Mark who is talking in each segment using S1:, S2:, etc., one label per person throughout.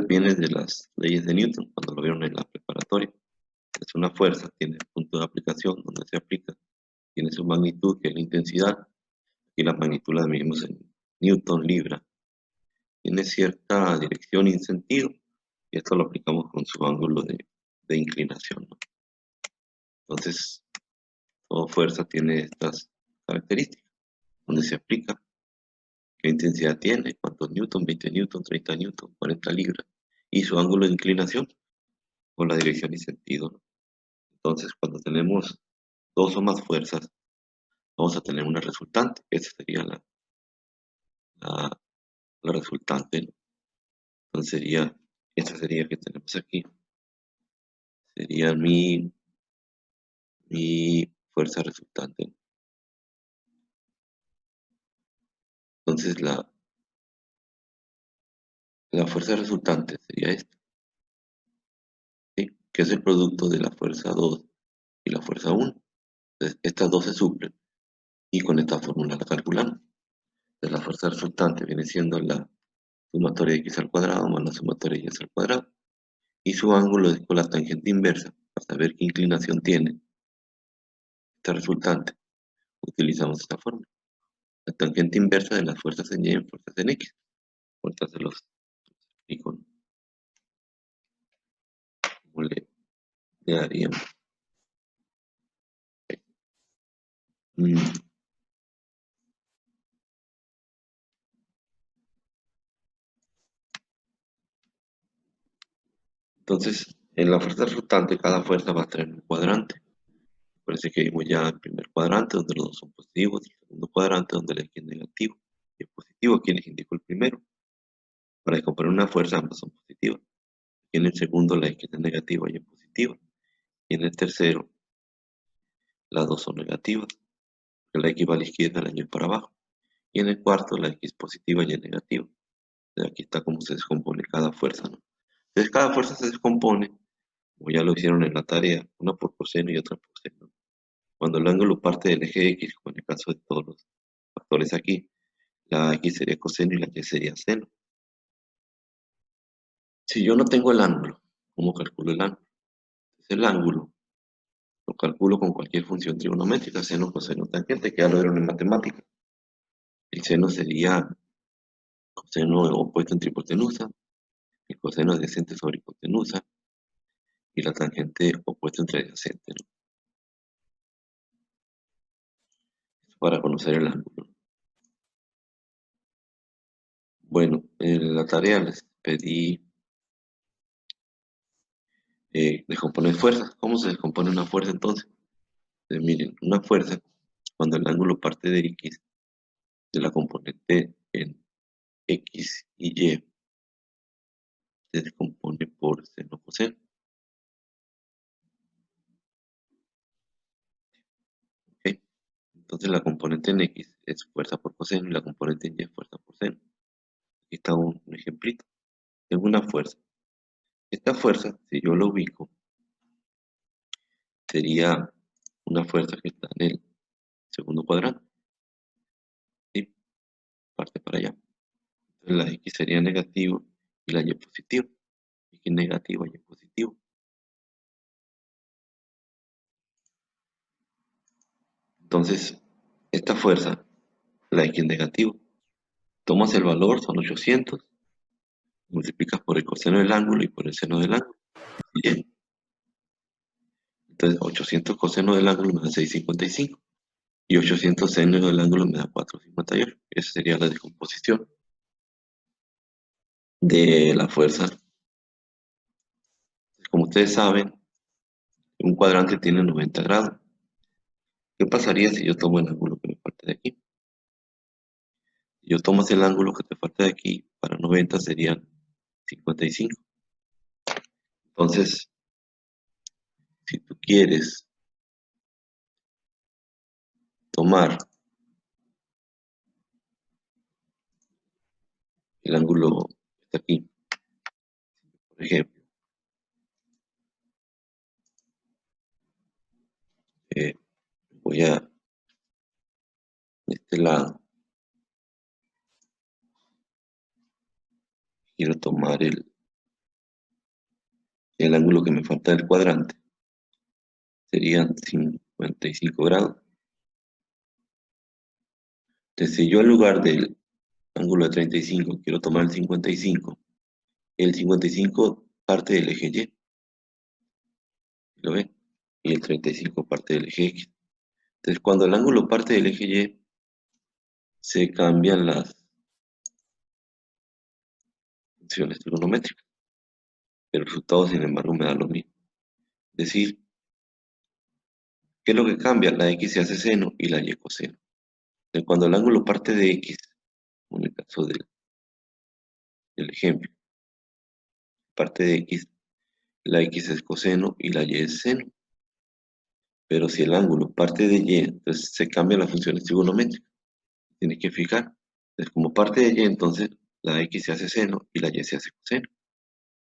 S1: Viene de las leyes de Newton, cuando lo vieron en la preparatoria. Es una fuerza, tiene punto de aplicación donde se aplica, tiene su magnitud, que es la intensidad, y la magnitud la medimos en Newton libra. Tiene cierta dirección y sentido, y esto lo aplicamos con su ángulo de inclinación, ¿no? Entonces, toda fuerza tiene estas características, donde se aplica, qué intensidad tiene, cuántos newton, 20 newton, 30 newton, 40 libras, y su ángulo de inclinación, con la dirección y sentido, ¿no? Entonces, cuando tenemos dos o más fuerzas, vamos a tener una resultante. Esa sería la, la resultante, ¿no? Entonces esta sería que tenemos aquí, sería mi fuerza resultante, ¿no? Entonces la fuerza resultante sería esta, ¿sí? Que es el producto de la fuerza 2 y la fuerza 1. Entonces, estas dos se suplen y con esta fórmula la calculamos. Entonces, la fuerza resultante viene siendo la sumatoria de x al cuadrado más la sumatoria de y al cuadrado. Y su ángulo es con la tangente inversa. Para saber qué inclinación tiene esta resultante, utilizamos esta fórmula. La tangente inversa de las fuerzas en y en fuerzas en x. Ahorita se los explico, ¿no? ¿Cómo le daríamos? Mm, Entonces, en la fuerza resultante, cada fuerza va a tener un cuadrante. Parece que vimos ya el primer cuadrante donde los dos son positivos, el segundo cuadrante donde la x es negativo. Y el positivo aquí les indico el primero. Para descomponer una fuerza ambas son positivas. Y en el segundo la x es negativa y es positiva. Y en el tercero las dos son negativas. La x va a la izquierda, la y para abajo. Y en el cuarto la x es positiva y es negativa. Entonces, aquí está cómo se descompone cada fuerza, ¿no? Entonces cada fuerza se descompone, como ya lo hicieron en la tarea, una por coseno y otra por seno. Cuando el ángulo parte del eje X, como en el caso de todos los factores aquí, la X sería coseno y la Y sería seno. Si yo no tengo el ángulo, ¿cómo calculo el ángulo? Entonces, el ángulo lo calculo con cualquier función trigonométrica, seno, coseno, tangente, que ya lo vieron en matemáticas. El seno sería coseno opuesto entre hipotenusa, el coseno adyacente sobre hipotenusa, y la tangente opuesta entre adyacente, ¿no? Para conocer el ángulo. Bueno, en la tarea les pedí descomponer fuerzas. ¿Cómo se descompone una fuerza entonces? Miren, una fuerza, cuando el ángulo parte de X, de la componente en X y Y, se descompone por seno coseno. ¿Ok? Entonces la componente en X es fuerza por coseno y la componente en Y es fuerza por seno. Aquí está un ejemplito. Tengo una fuerza. Esta fuerza, si yo la ubico, sería una fuerza que está en el segundo cuadrante. ¿Sí? Parte para allá. Entonces la X sería negativo y la Y positivo. X negativo y Y positivo. Entonces, esta fuerza, la X negativo, tomas el valor, son 800, multiplicas por el coseno del ángulo y por el seno del ángulo. Bien. Entonces, 800 coseno del ángulo me da 6,55 y 800 seno del ángulo me da 4,58. Esa sería la descomposición de la fuerza. Como ustedes saben, un cuadrante tiene 90 grados. ¿Qué pasaría si yo tomo el ángulo que me falta de aquí? Si yo tomo el ángulo que te falta de aquí, para 90 serían 55. Entonces, si tú quieres tomar el ángulo que está aquí, por ejemplo, eh, voy a de este lado, quiero tomar el ángulo que me falta del cuadrante sería 55 grados. Entonces, si yo en lugar del ángulo de 35 quiero tomar el 55 parte del eje Y, ¿lo ven? Y el 35 parte del eje X. Entonces, cuando el ángulo parte del eje Y, se cambian las funciones trigonométricas, pero el resultado, sin embargo, me da lo mismo. Es decir, ¿qué es lo que cambia? La X se hace seno y la Y coseno. Entonces, cuando el ángulo parte de X, como en el caso del ejemplo, parte de X, la X es coseno y la Y es seno. Pero si el ángulo parte de Y, entonces se cambian las funciones trigonométricas. Tienes que fijar. Entonces, como parte de Y, entonces la X se hace seno y la Y se hace coseno.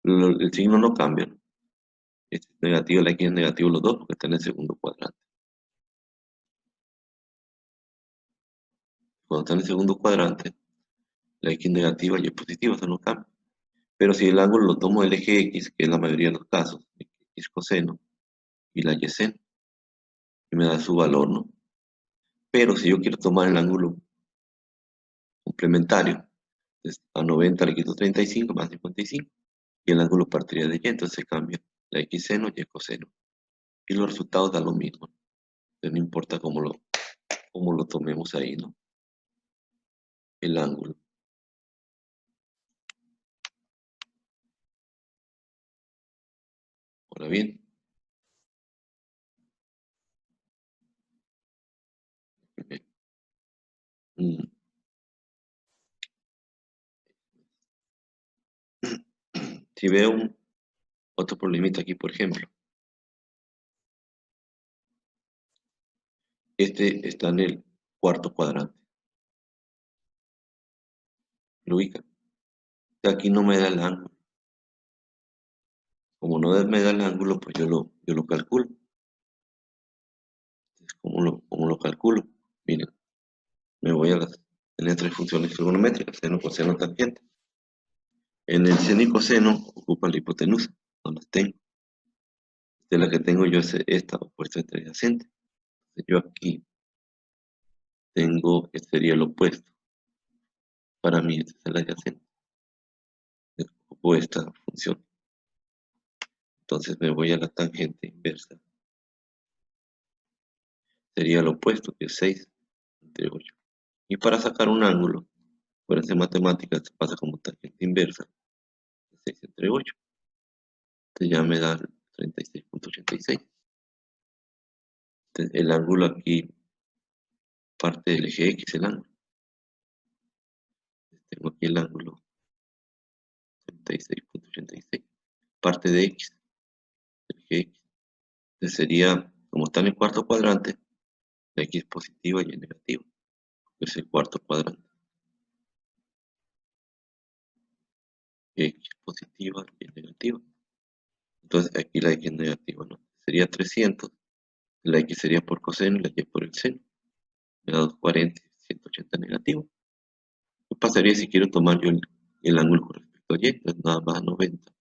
S1: El signo no cambia, ¿no? Este es negativo, la X es negativo los dos porque está en el segundo cuadrante. Cuando está en el segundo cuadrante, la X negativa y Y positiva, eso no cambia. Pero si el ángulo lo tomo del eje X, que es la mayoría de los casos, X coseno y la Y seno, y me da su valor, ¿no? Pero si yo quiero tomar el ángulo complementario, entonces a 90 le quito 35 más 55, y el ángulo partiría de Y, entonces se cambia la X seno y Y coseno. Y los resultados dan lo mismo. Entonces no importa cómo lo tomemos ahí, ¿no? El ángulo. Ahora bien, mm, si veo otro problemita aquí, por ejemplo, este está en el cuarto cuadrante. ¿Lo ubica? Aquí no me da el ángulo. Como no me da el ángulo, pues yo lo calculo. ¿Cómo lo calculo? Miren, me voy a tener tres funciones trigonométricas, seno, coseno, tangente. En el seno y coseno ocupa la hipotenusa, no las tengo. De la que tengo yo es esta opuesta entre adyacente. Yo aquí tengo, este sería el opuesto. Para mí este es el adyacente. Ocupo esta función. Entonces me voy a la tangente inversa. Sería lo opuesto, que es 6 entre 8. Y para sacar un ángulo, por esa matemática se pasa como tangente inversa, 6 entre 8. Entonces ya me da 36,86. Entonces el ángulo aquí parte del eje X, el ángulo. Entonces, tengo aquí el ángulo 36,86. Parte de X, el eje X. Entonces sería, como está en el cuarto cuadrante, la X positiva y Y negativa. Es el cuarto cuadrante. X positiva y Y negativa. Entonces aquí la X negativa, ¿no? Sería 300. La X sería por coseno y la Y por el seno. Me da 240 y 180 negativo. ¿Qué pasaría si quiero tomar yo el ángulo con respecto a Y? Entonces nada más 90.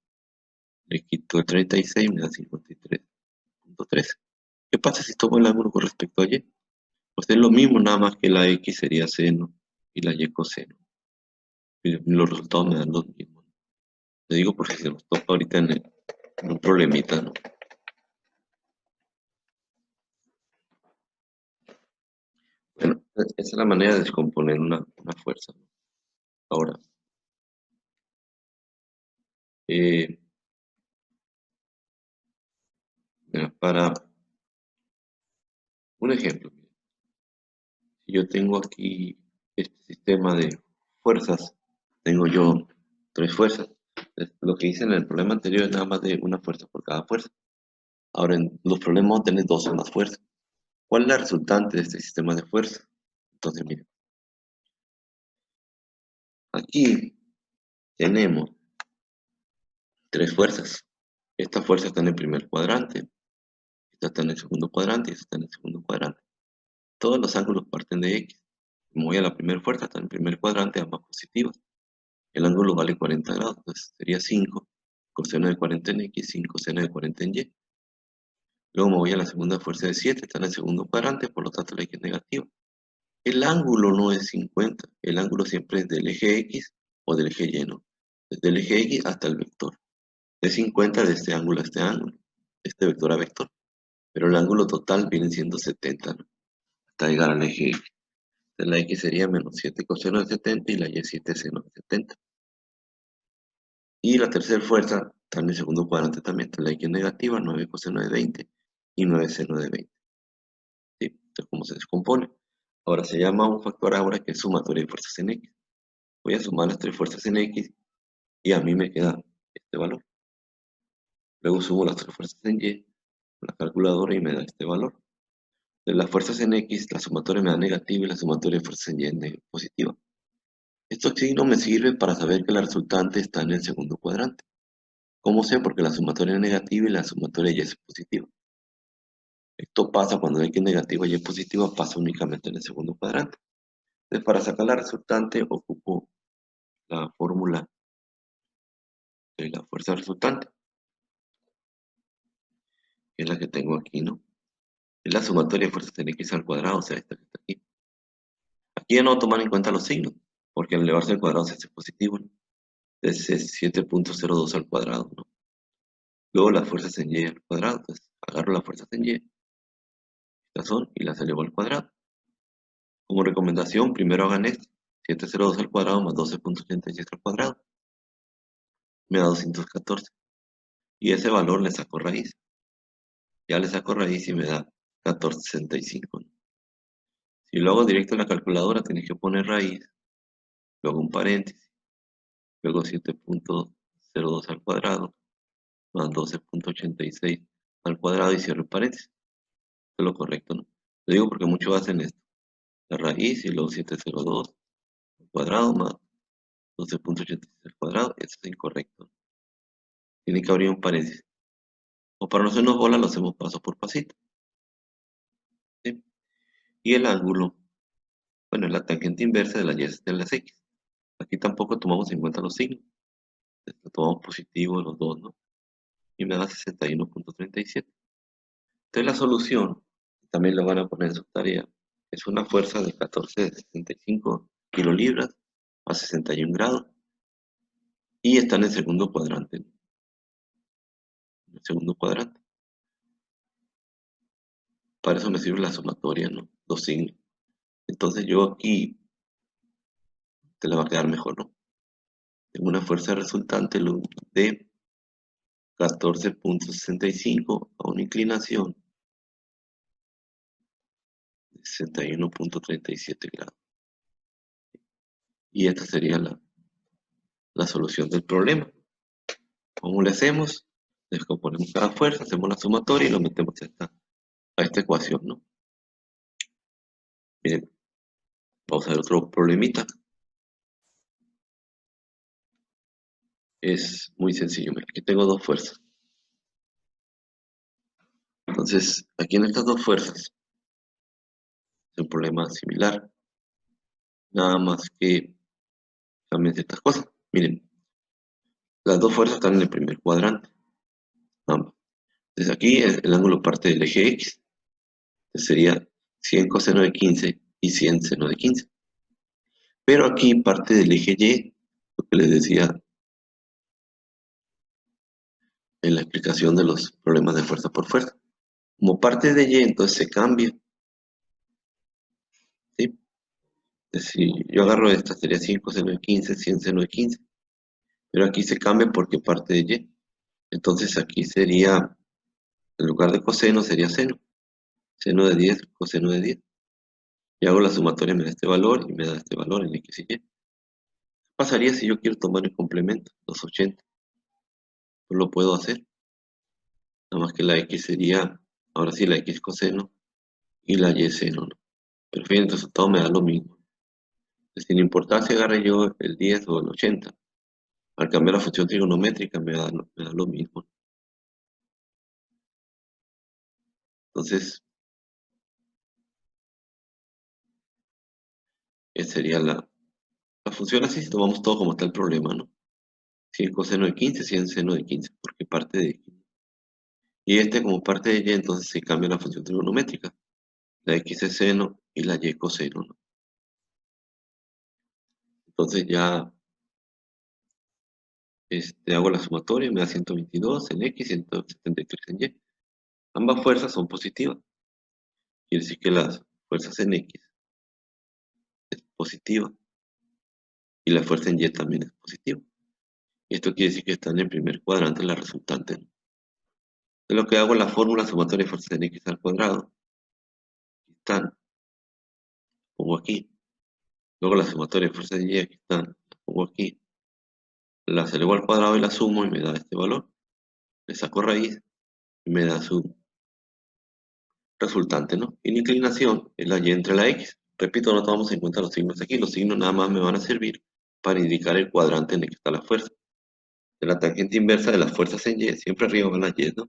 S1: Le quito el 36 y me da 53,13. ¿Qué pasa si tomo el ángulo con respecto a Y? Pues es lo mismo, nada más que la X sería seno y la Y coseno. Y los resultados me dan los mismos. Te digo porque se nos toca ahorita en un problemita, ¿no? Bueno, esa es la manera de descomponer una fuerza, ¿no? Ahora, eh, mira, para un ejemplo, si yo tengo aquí este sistema de fuerzas, tengo yo tres fuerzas. Lo que hice en el problema anterior es nada más de una fuerza por cada fuerza. Ahora en los problemas vamos a tener 12 más fuerzas. ¿Cuál es la resultante de este sistema de fuerzas? Entonces, miren, aquí tenemos tres fuerzas. Esta fuerza está en el primer cuadrante, esta está en el segundo cuadrante y esta está en el segundo cuadrante. Todos los ángulos parten de X. Me voy a la primera fuerza, está en el primer cuadrante, ambas positivas. El ángulo vale 40 grados, entonces sería 5 coseno de 40 en X sin coseno de 40 en Y. Luego me voy a la segunda fuerza de 7, está en el segundo cuadrante, por lo tanto la X es negativa. El ángulo no es 50, el ángulo siempre es del eje X o del eje Y, ¿no? Desde el eje X hasta el vector. Es 50 de este ángulo a este ángulo, este vector a vector. Pero el ángulo total viene siendo 70, ¿no? Hasta llegar al eje X. Entonces la X sería menos 7 coseno de 70 y la Y 7 seno de 70. Y la tercera fuerza está en el segundo cuadrante también. Entonces la X es negativa, 9 coseno de 20 y 9 seno de 20. ¿Sí? Entonces, ¿cómo se descompone? Ahora se llama un factor ahora que es sumatoria de fuerzas en X. Voy a sumar las tres fuerzas en X y a mí me queda este valor. Luego sumo las tres fuerzas en Y con la calculadora y me da este valor. De las fuerzas en X, la sumatoria me da negativa y la sumatoria de fuerzas en Y es positiva. Estos signos me sirven para saber que la resultante está en el segundo cuadrante. ¿Cómo sé? Porque la sumatoria es negativa y la sumatoria de Y es positiva. Esto pasa cuando X es negativa y Y es positiva, pasa únicamente en el segundo cuadrante. Entonces, para sacar la resultante, ocupo la fórmula de la fuerza resultante, que es la que tengo aquí, ¿no? Es la sumatoria de fuerzas en X al cuadrado, o sea, esta que está aquí. Aquí ya no voy a tomar en cuenta los signos, porque al elevarse al cuadrado se hace positivo, ¿no? Entonces es 7.02 al cuadrado, ¿no? Luego las fuerzas en Y al cuadrado, entonces agarro las fuerzas en Y, estas son, y las elevo al cuadrado. Como recomendación, primero hagan esto, 702 al cuadrado más 12.87 al cuadrado, me da 214. Y ese valor le saco raíz. Ya le saco raíz y me da 1465, ¿no? Si lo hago directo en la calculadora, tenés que poner raíz, luego un paréntesis, luego 7.02 al cuadrado, más 12.86 al cuadrado y cierro el paréntesis. Esto es lo correcto, ¿no? Lo digo porque muchos hacen esto. La raíz y luego 702 al cuadrado más 12.86 al cuadrado. Eso es incorrecto. Tiene que abrir un paréntesis. O para no hacernos bola, lo hacemos paso por pasito, ¿sí? Y el ángulo, bueno, es la tangente inversa de la y de las x. Aquí tampoco tomamos en cuenta los signos. Lo tomamos positivo los dos, ¿no? Y me da 61.37. Entonces la solución, también lo van a poner en su tarea, es una fuerza de 14,65 kilolibras a 61 grados y está en el segundo cuadrante, ¿no? En el segundo cuadrante. Para eso me sirve la sumatoria, ¿no? Los signos. Entonces yo aquí te la va a quedar mejor, ¿no? Tengo una fuerza resultante de 14.65 a una inclinación de 61.37 grados. Y esta sería la solución del problema. ¿Cómo le hacemos? Descomponemos cada fuerza, hacemos la sumatoria y lo metemos a esta ecuación, ¿no? Bien, vamos a ver otro problemita. Es muy sencillo. Mira, aquí tengo dos fuerzas. Entonces, aquí en estas dos fuerzas es un problema similar. Nada más que cambian ciertas cosas. Miren, las dos fuerzas están en el primer cuadrante. Ambas. Entonces aquí el ángulo parte del eje X. Entonces sería 100 coseno de 15 y 100 seno de 15. Pero aquí parte del eje Y, lo que les decía en la explicación de los problemas de fuerza por fuerza. Como parte de Y, entonces se cambia, ¿sí? Si yo agarro esta, sería 100 coseno de 15, 100 seno de 15. Pero aquí se cambia porque parte de Y. Entonces aquí sería, en lugar de coseno, sería seno. Seno de 10, coseno de 10. Y hago la sumatoria, me da este valor y me da este valor en X y Y. ¿Qué pasaría si yo quiero tomar el complemento, los 80? Pues lo puedo hacer. Nada más que la X sería, ahora sí, la X coseno y la Y seno, ¿no? Pero fíjense, el resultado me da lo mismo. Sin importar si agarre yo el 10 o el 80, al cambiar la función trigonométrica me da lo mismo. Entonces, esa sería la función así, si tomamos todo como está el problema, ¿no? Si es coseno de 15, si es seno de 15, porque parte de X. Y este como parte de Y, entonces se cambia la función trigonométrica. La X es seno y la Y coseno, ¿no? Entonces ya hago la sumatoria, me da 122 en X, 173 en Y. Ambas fuerzas son positivas. Quiere decir que las fuerzas en X es positiva y la fuerza en Y también es positiva. Y esto quiere decir que está en el primer cuadrante la resultante, ¿no? De lo que hago la fórmula sumatoria de fuerzas en X al cuadrado. Están, pongo aquí. Luego la sumatoria de fuerzas en Y, aquí están, las pongo aquí. Las elevo al cuadrado y las sumo y me da este valor. Le saco raíz y me da su resultante, ¿no? Y la inclinación es la Y entre la X. Repito, no tomamos en cuenta los signos aquí. Los signos nada más me van a servir para indicar el cuadrante en el que está la fuerza. De la tangente inversa de las fuerzas en Y, siempre arriba van las Y, ¿no?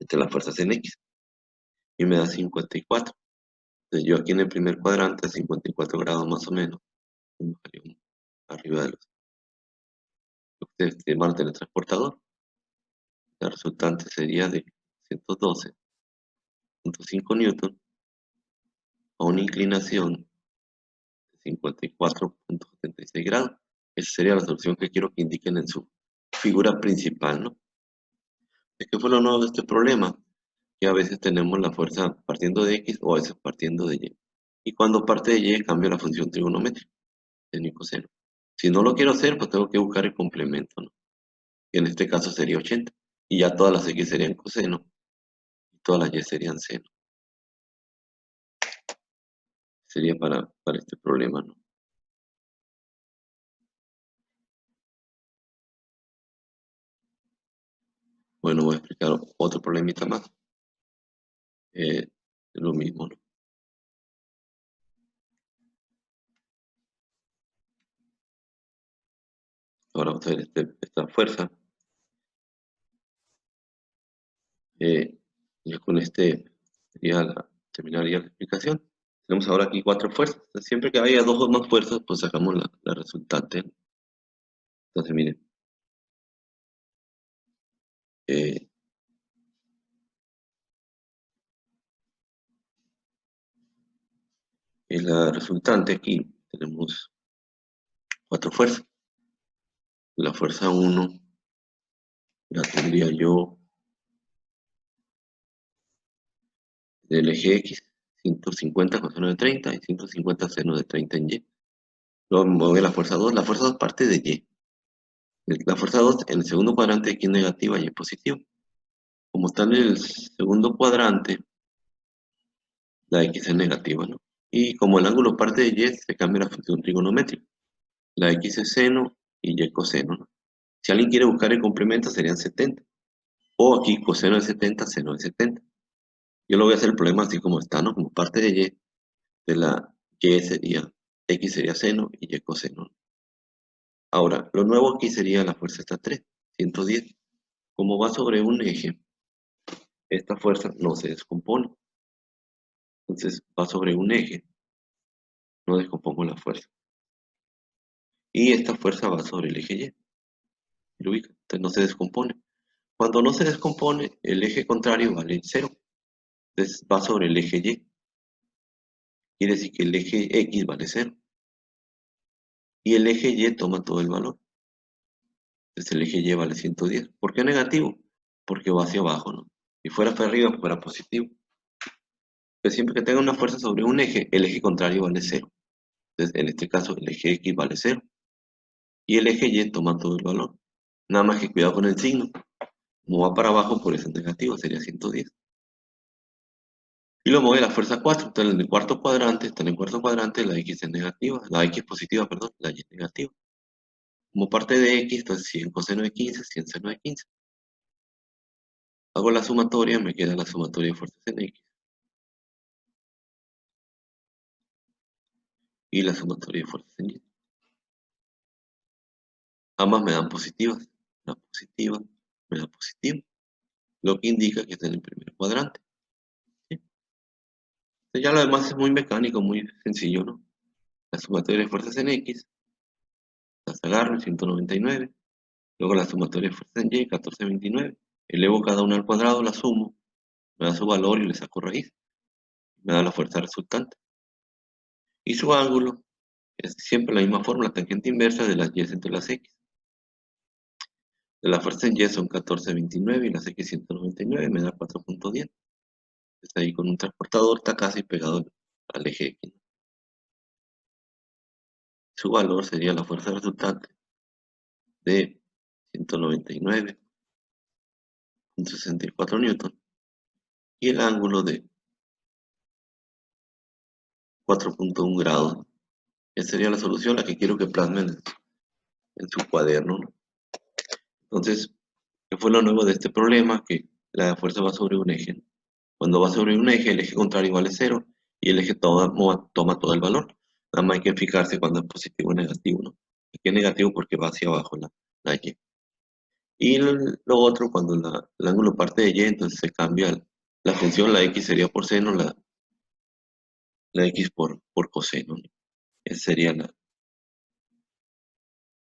S1: Entre las fuerzas en X. Y me da 54. Entonces yo aquí en el primer cuadrante, a 54 grados más o menos, arriba de los de Marte en el transportador. La resultante sería de 112.5 newton a una inclinación de 54.76 grados. Esa sería la solución que quiero que indiquen en su figura principal, ¿no? Es que fue lo nuevo de este problema, que a veces tenemos la fuerza partiendo de X o a veces partiendo de Y. Y cuando parte de Y cambio la función trigonométrica, seno y coseno. Si no lo quiero hacer, pues tengo que buscar el complemento, ¿no? Que en este caso sería 80. Y ya todas las X serían coseno y todas las Y serían seno. Sería para este problema, ¿no? Bueno, voy a explicar otro problemita más. Es lo mismo, ¿no? Ahora vamos a ver esta fuerza. Eh, ya con terminaría la explicación. Tenemos ahora aquí 4 fuerzas. Siempre que haya 2 o más fuerzas, pues sacamos la resultante, ¿no? Entonces, miren, eh, en la resultante aquí tenemos 4 fuerzas. La fuerza 1 la tendría yo del eje X, 150 coseno de 30 y 150 seno de 30 en Y. Luego me voy a la fuerza 2. La fuerza 2 parte de Y. La fuerza 2 en el segundo cuadrante aquí es negativa y es positiva. Como está en el segundo cuadrante, la X es negativa, ¿no? Y como el ángulo parte de Y, se cambia la función trigonométrica. La X es seno y Y coseno, ¿no? Si alguien quiere buscar el complemento, serían 70. O aquí coseno de 70, seno de 70. Yo lo voy a hacer el problema así como está, ¿no? Como parte de Y, de la Y sería, X sería seno y Y coseno. Ahora, lo nuevo aquí sería la fuerza esta 3, 110. Como va sobre un eje, esta fuerza no se descompone. Entonces va sobre un eje, no descompongo la fuerza. Y esta fuerza va sobre el eje Y. ¿Lo ubica? Entonces no se descompone. Cuando no se descompone, el eje contrario vale 0. Entonces va sobre el eje Y. Quiere decir que el eje X vale 0. Y el eje Y toma todo el valor. Entonces el eje Y vale 110. ¿Por qué negativo? Porque va hacia abajo, ¿no? Si fuera hacia arriba, fuera positivo. Pero siempre que tenga una fuerza sobre un eje, el eje contrario vale 0. Entonces, en este caso, el eje X vale 0. Y el eje Y toma todo el valor. Nada más que cuidado con el signo. Como va para abajo, por eso es negativo, sería 110. Y lo mueve la fuerza 4. Entonces, en el cuarto cuadrante, está en el cuarto cuadrante, la X es negativa, la X es positiva, perdón, la Y es negativa. Como parte de X, entonces 100 coseno de 15, 100 seno de 15. Hago la sumatoria, me queda la sumatoria de fuerzas en X. Y la sumatoria de fuerzas en Y. Ambas me dan positivas. La positiva me da positiva. Lo que indica que está en el primer cuadrante. ¿Sí? Entonces ya lo demás es muy mecánico, muy sencillo, ¿no? La sumatoria de fuerzas en X, las agarro en 199. Luego la sumatoria de fuerzas en Y, 1429. Elevo cada una al cuadrado, la sumo, me da su valor y le saco raíz. Me da la fuerza resultante. Y su ángulo es siempre la misma fórmula, tangente inversa de las Y entre las X. De la fuerza en Y son 1429 y las X 199, me da 4.10. Está ahí con un transportador, está casi pegado al eje X. Su valor sería la fuerza resultante de 199.64 newton y el ángulo de 4.1 grados. Esa sería la solución, la que quiero que plasmen en su cuaderno, ¿no? Entonces, ¿qué fue lo nuevo de este problema? Que la fuerza va sobre un eje. Cuando va sobre un eje, el eje contrario vale 0 y el eje toma todo el valor. Nada más hay que fijarse cuando es positivo o negativo, ¿no? Aquí es negativo porque va hacia abajo la Y. Y lo otro, cuando el ángulo parte de Y, entonces se cambia la función, la X sería por seno, la X por coseno, ¿no? Esa sería